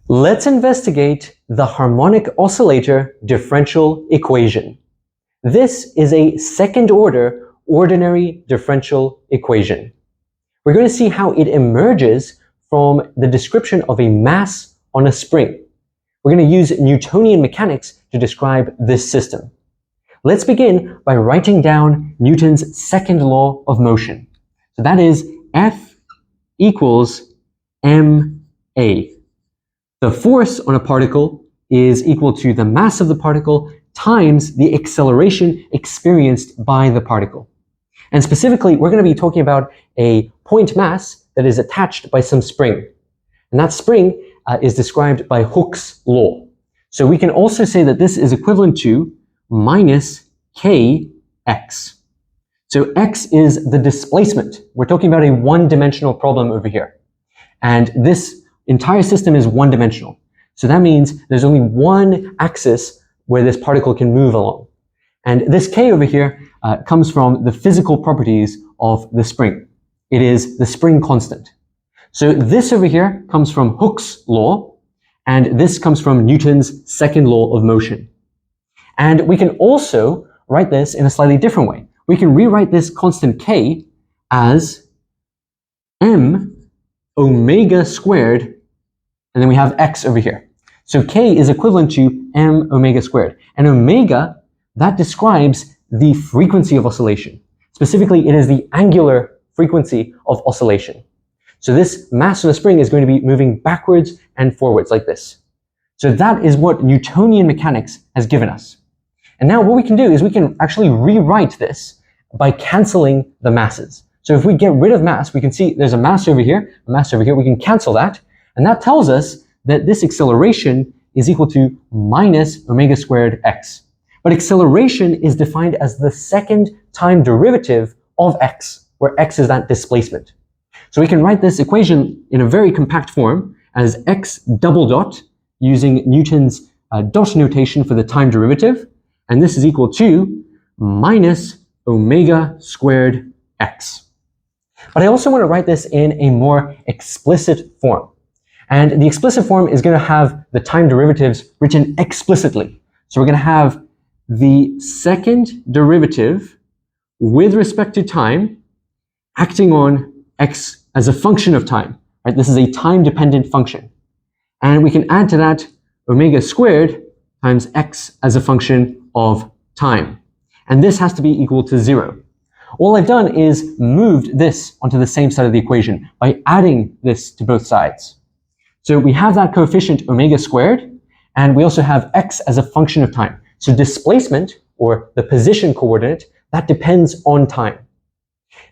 Let's investigate the harmonic oscillator differential equation. This is a second-order ordinary differential equation. We're going to see how it emerges from the description of a mass on a spring. We're going to use Newtonian mechanics to describe this system. Let's begin by writing down Newton's second law of motion. So that is F equals ma. The force on a particle is equal to the mass of the particle times the acceleration experienced by the particle. And specifically, we're going to be talking about a point mass that is attached by some spring. And that spring is described by Hooke's law. So we can also say that this is equivalent to minus kx. So x is the displacement. We're talking about a one-dimensional problem over here. And this entire system is one-dimensional. So that means there's only one axis where this particle can move along. And this k over here comes from the physical properties of the spring. It is the spring constant. So this over here comes from Hooke's law, and this comes from Newton's second law of motion. And we can also write this in a slightly different way. We can rewrite this constant k as m omega squared, and then we have x over here. So k is equivalent to m omega squared. And omega, that describes the frequency of oscillation. Specifically, it is the angular frequency of oscillation. So this mass on a spring is going to be moving backwards and forwards like this. So that is what Newtonian mechanics has given us. And now what we can do is we can actually rewrite this by canceling the masses. So if we get rid of mass, we can see there's a mass over here, a mass over here. We can cancel that. And that tells us that this acceleration is equal to minus omega squared x. But acceleration is defined as the second time derivative of x, where x is that displacement. So we can write this equation in a very compact form as x double dot using Newton's dot notation for the time derivative. And this is equal to minus omega squared x. But I also want to write this in a more explicit form. And the explicit form is going to have the time derivatives written explicitly. So we're going to have the second derivative with respect to time acting on x as a function of time. Right? This is a time-dependent function. And we can add to that omega squared times x as a function of time. And this has to be equal to 0. All I've done is moved this onto the same side of the equation by adding this to both sides. So we have that coefficient omega squared, and we also have x as a function of time. So displacement, or the position coordinate, that depends on time.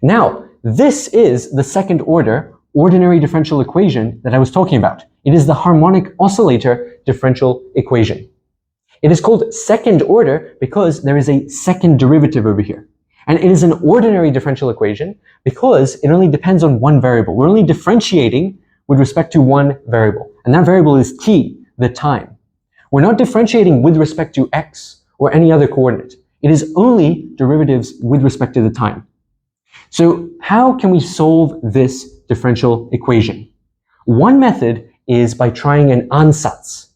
Now, this is the second order ordinary differential equation that I was talking about. It is the harmonic oscillator differential equation. It is called second order because there is a second derivative over here. And it is an ordinary differential equation because it only depends on one variable. We're only differentiating with respect to one variable, and that variable is t, the time. We're not differentiating with respect to x or any other coordinate. It is only derivatives with respect to the time. So how can we solve this differential equation? One method is by trying an ansatz.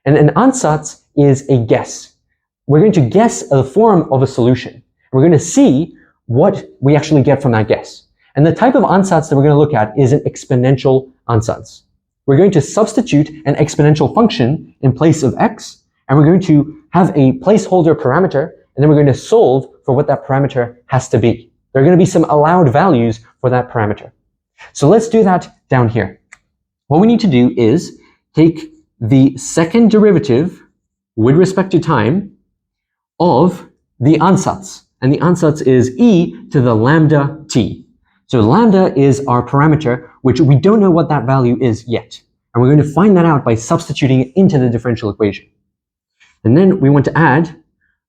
And an ansatz is a guess. We're going to guess the form of a solution. We're going to see what we actually get from that guess. And the type of ansatz that we're going to look at is an exponential ansatz. We're going to substitute an exponential function in place of x, and we're going to have a placeholder parameter, and then we're going to solve for what that parameter has to be. There are going to be some allowed values for that parameter. So let's do that down here. What we need to do is take the second derivative with respect to time of the ansatz. And the ansatz is e to the lambda t. So lambda is our parameter, which we don't know what that value is yet. And we're going to find that out by substituting it into the differential equation. And then we want to add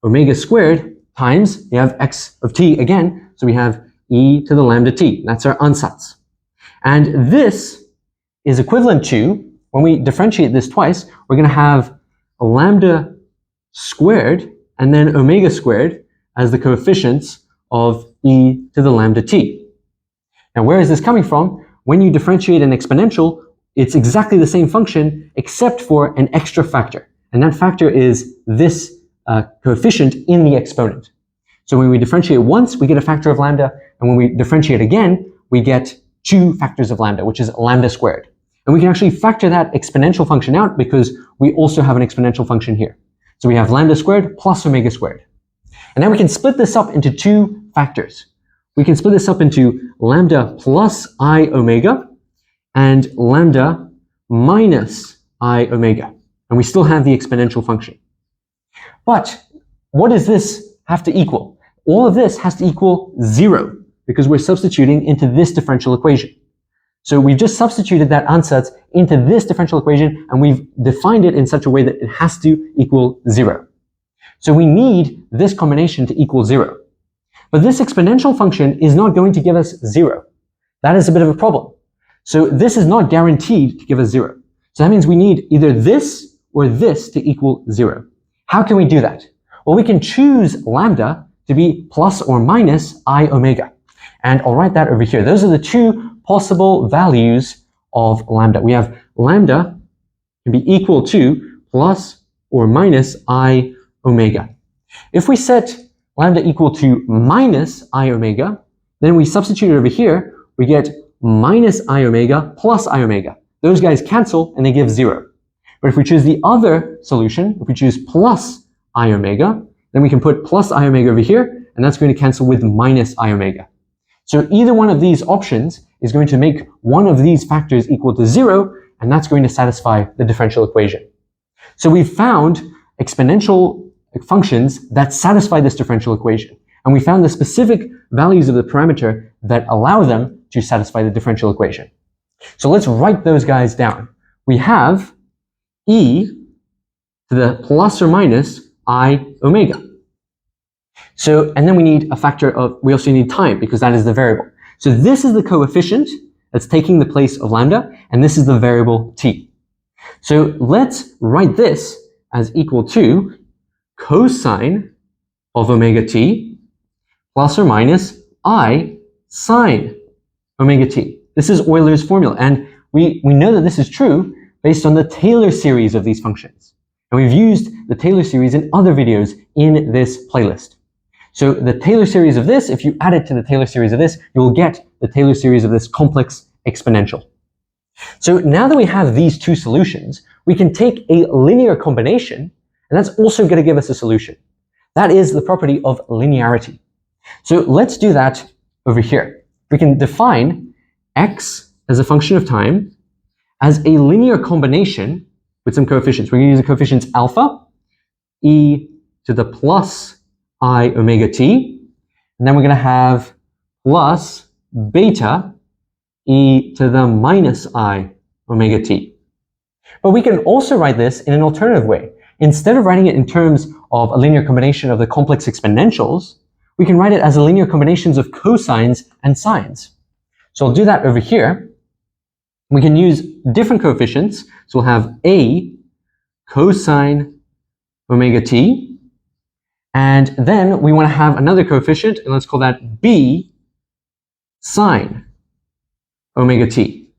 omega squared times, we have x of t again, so we have e to the lambda t. That's our ansatz. And this is equivalent to, when we differentiate this twice, we're going to have a lambda squared and then omega squared as the coefficients of e to the lambda t. Now, where is this coming from? When you differentiate an exponential, it's exactly the same function except for an extra factor. And that factor is this coefficient in the exponent. So when we differentiate once, we get a factor of lambda, and when we differentiate again, we get 2 factors of lambda, which is lambda squared. And we can actually factor that exponential function out because we also have an exponential function here. So we have lambda squared plus omega squared. And now we can split this up into 2 factors. We can split this up into lambda plus I omega and lambda minus I omega. And we still have the exponential function. But what does this have to equal? All of this has to equal 0 because we're substituting into this differential equation. So we've just substituted that ansatz into this differential equation, and we've defined it in such a way that it has to equal 0. So we need this combination to equal 0. But this exponential function is not going to give us 0. That is a bit of a problem. So this is not guaranteed to give us 0. So that means we need either this or this to equal 0. How can we do that? Well, we can choose lambda to be plus or minus I omega. And I'll write that over here. Those are the 2 possible values of lambda. We have lambda can be equal to plus or minus I omega. If we set lambda equal to minus I omega, then we substitute it over here, we get minus I omega plus I omega. Those guys cancel and they give 0. But if we choose the other solution, if we choose plus I omega, then we can put plus I omega over here, and that's going to cancel with minus I omega. So either one of these options is going to make one of these factors equal to 0, and that's going to satisfy the differential equation. So we've found exponential functions that satisfy this differential equation, and we found the specific values of the parameter that allow them to satisfy the differential equation. So let's write those guys down. We have e to the plus or minus I omega. So, and then we need a factor of, we also need time because that is the variable. So this is the coefficient that's taking the place of lambda, and this is the variable t. So let's write this as equal to cosine of omega t plus or minus I sine omega t. This is Euler's formula, and we know that this is true based on the Taylor series of these functions. And we've used the Taylor series in other videos in this playlist. So the Taylor series of this, if you add it to the Taylor series of this, you will get the Taylor series of this complex exponential. So now that we have these 2 solutions, we can take a linear combination, and that's also going to give us a solution. That is the property of linearity. So let's do that over here. We can define x as a function of time as a linear combination with some coefficients. We're going to use the coefficients alpha, e to the plus I omega t, and then we're going to have plus beta e to the minus I omega t. But we can also write this in an alternative way. Instead of writing it in terms of a linear combination of the complex exponentials, we can write it as a linear combinations of cosines and sines. So I'll do that over here. We can use different coefficients. So we'll have a cosine omega t, and then we want to have another coefficient, and let's call that b sine omega t.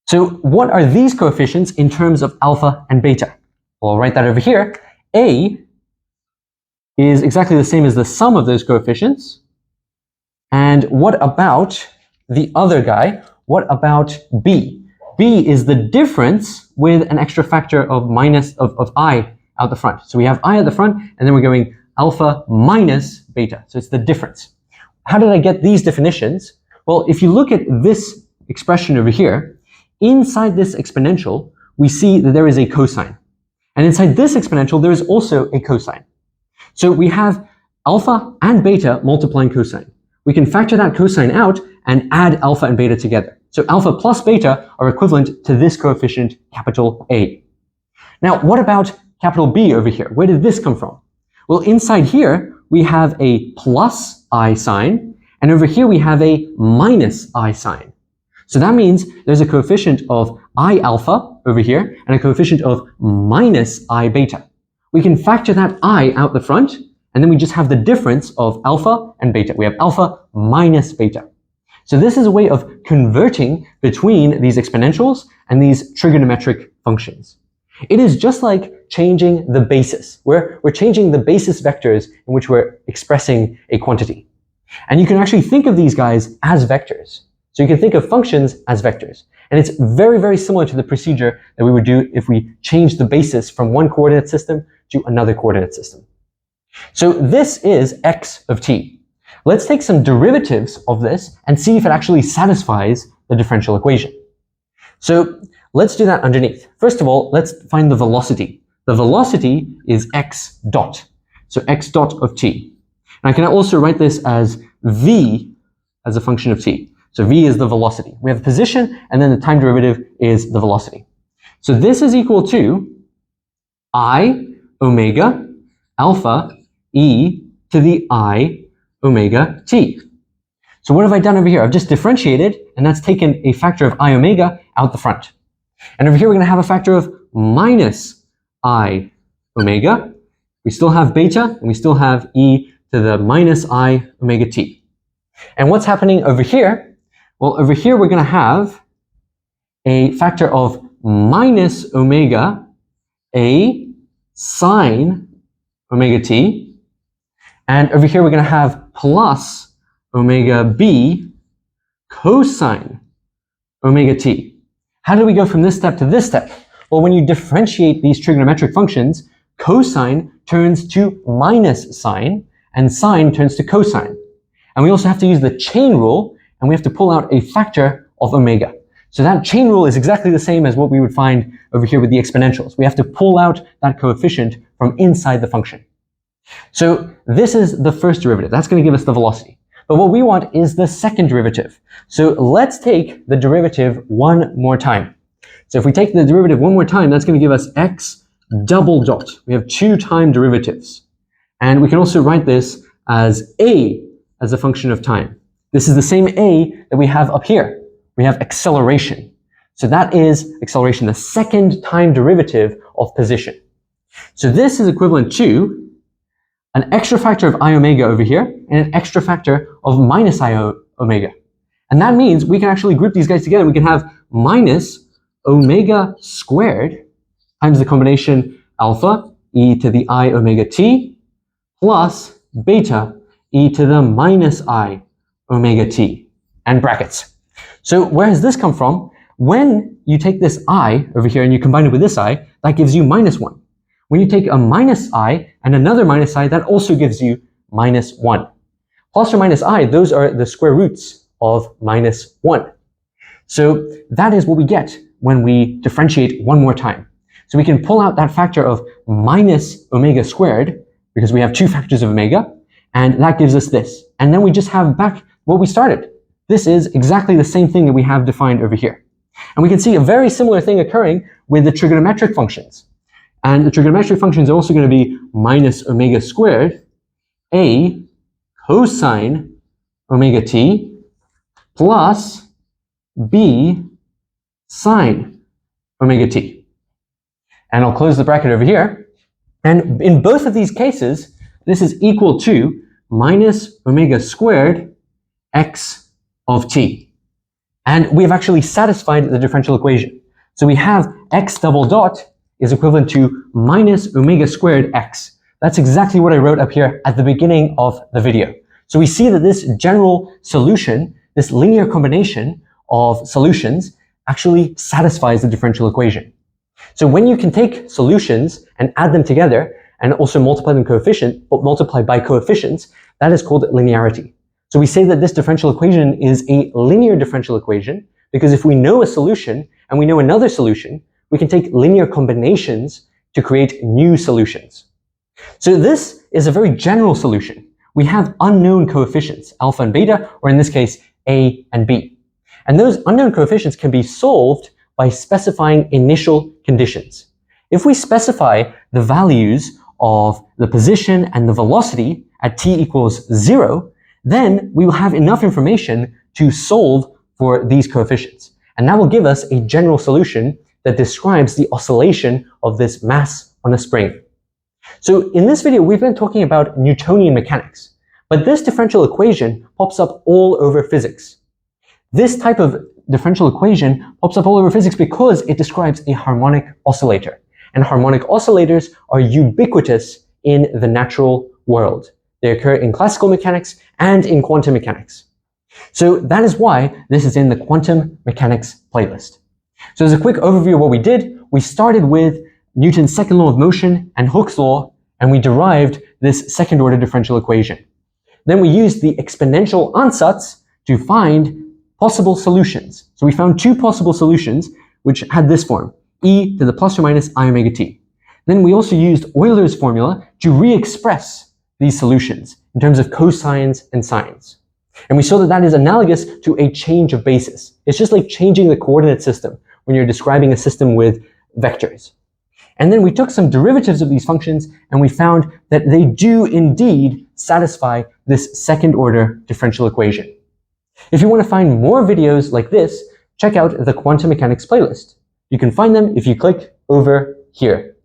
So what are these coefficients in terms of alpha and beta? Well, I'll write that over here. A is exactly the same as the sum of those coefficients. And what about the other guy? What about b? B is the difference with an extra factor of minus of I out the front. So we have I at the front, and then we're going alpha minus beta. So it's the difference. How did I get these definitions? Well, if you look at this expression over here, inside this exponential, we see that there is a cosine. And inside this exponential, there is also a cosine. So we have alpha and beta multiplying cosine. We can factor that cosine out and add alpha and beta together. So alpha plus beta are equivalent to this coefficient, capital A. Now, what about capital B over here? Where did this come from? Well, inside here, we have a plus I sign, and over here we have a minus I sign. So that means there's a coefficient of I alpha over here and a coefficient of minus I beta. We can factor that I out the front, and then we just have the difference of alpha and beta. We have alpha minus beta. So this is a way of converting between these exponentials and these trigonometric functions. It is just like changing the basis. We're changing the basis vectors in which we're expressing a quantity. And you can actually think of these guys as vectors. So you can think of functions as vectors. And it's very, very similar to the procedure that we would do if we change the basis from one coordinate system to another coordinate system. So this is x of t. Let's take some derivatives of this and see if it actually satisfies the differential equation. So let's do that underneath. First of all, let's find the velocity. The velocity is x dot. So x dot of t. And I can also write this as v as a function of t. So v is the velocity. We have the position, and then the time derivative is the velocity. So this is equal to I omega alpha e to the I omega t. So what have I done over here? I've just differentiated, and that's taken a factor of I omega out the front. And over here, we're going to have a factor of minus I omega. We still have beta, and we still have e to the minus I omega t. And what's happening over here? Well, over here, we're going to have a factor of minus omega a sine omega t. And over here, we're going to have plus omega b cosine omega t. How do we go from this step to this step? Well, when you differentiate these trigonometric functions, cosine turns to minus sine, and sine turns to cosine. And we also have to use the chain rule, and we have to pull out a factor of omega. So that chain rule is exactly the same as what we would find over here with the exponentials. We have to pull out that coefficient from inside the function. So this is the first derivative. That's going to give us the velocity. But what we want is the second derivative. So let's take the derivative one more time. So if we take the derivative one more time, that's going to give us x double dot. We have two time derivatives. And we can also write this as a as a function of time. This is the same a that we have up here. We have acceleration. So that is acceleration, the second time derivative of position. So this is equivalent to an extra factor of I omega over here and an extra factor of minus I omega. And that means we can actually group these guys together. We can have minus omega squared times the combination alpha e to the I omega t plus beta e to the minus I omega t and brackets. So where has this come from? When you take this I over here and you combine it with this I, that gives you minus 1. When you take a minus I and another minus I, that also gives you minus 1. Plus or minus I, those are the square roots of minus 1. So that is what we get when we differentiate one more time. So we can pull out that factor of minus omega squared, because we have two factors of omega, and that gives us this. And then we just have back what we started. This is exactly the same thing that we have defined over here. And we can see a very similar thing occurring with the trigonometric functions. And the trigonometric functions are also going to be minus omega squared a cosine omega t plus b sine omega t. And I'll close the bracket over here. And in both of these cases, this is equal to minus omega squared x of t. And we have actually satisfied the differential equation. So we have x double dot is equivalent to minus omega squared x. That's exactly what I wrote up here at the beginning of the video. So we see that this general solution, this linear combination of solutions, actually satisfies the differential equation. So when you can take solutions and add them together and also multiply by coefficients, that is called linearity. So we say that this differential equation is a linear differential equation because if we know a solution and we know another solution, we can take linear combinations to create new solutions. So this is a very general solution. We have unknown coefficients, alpha and beta, or in this case, a and b. And those unknown coefficients can be solved by specifying initial conditions. If we specify the values of the position and the velocity at t equals 0, then we will have enough information to solve for these coefficients. And that will give us a general solution that describes the oscillation of this mass on a spring. So in this video, we've been talking about Newtonian mechanics, but this differential equation pops up all over physics. This type of differential equation pops up all over physics because it describes a harmonic oscillator. And harmonic oscillators are ubiquitous in the natural world. They occur in classical mechanics and in quantum mechanics. So that is why this is in the quantum mechanics playlist. So as a quick overview of what we did, we started with Newton's second law of motion and Hooke's law, and we derived this second order differential equation. Then we used the exponential ansatz to find possible solutions. So we found two possible solutions which had this form, e to the plus or minus I omega t. Then we also used Euler's formula to re-express these solutions in terms of cosines and sines. And we saw that that is analogous to a change of basis. It's just like changing the coordinate system when you're describing a system with vectors. And then we took some derivatives of these functions and we found that they do indeed satisfy this second order differential equation. If you want to find more videos like this, check out the quantum mechanics playlist. You can find them if you click over here.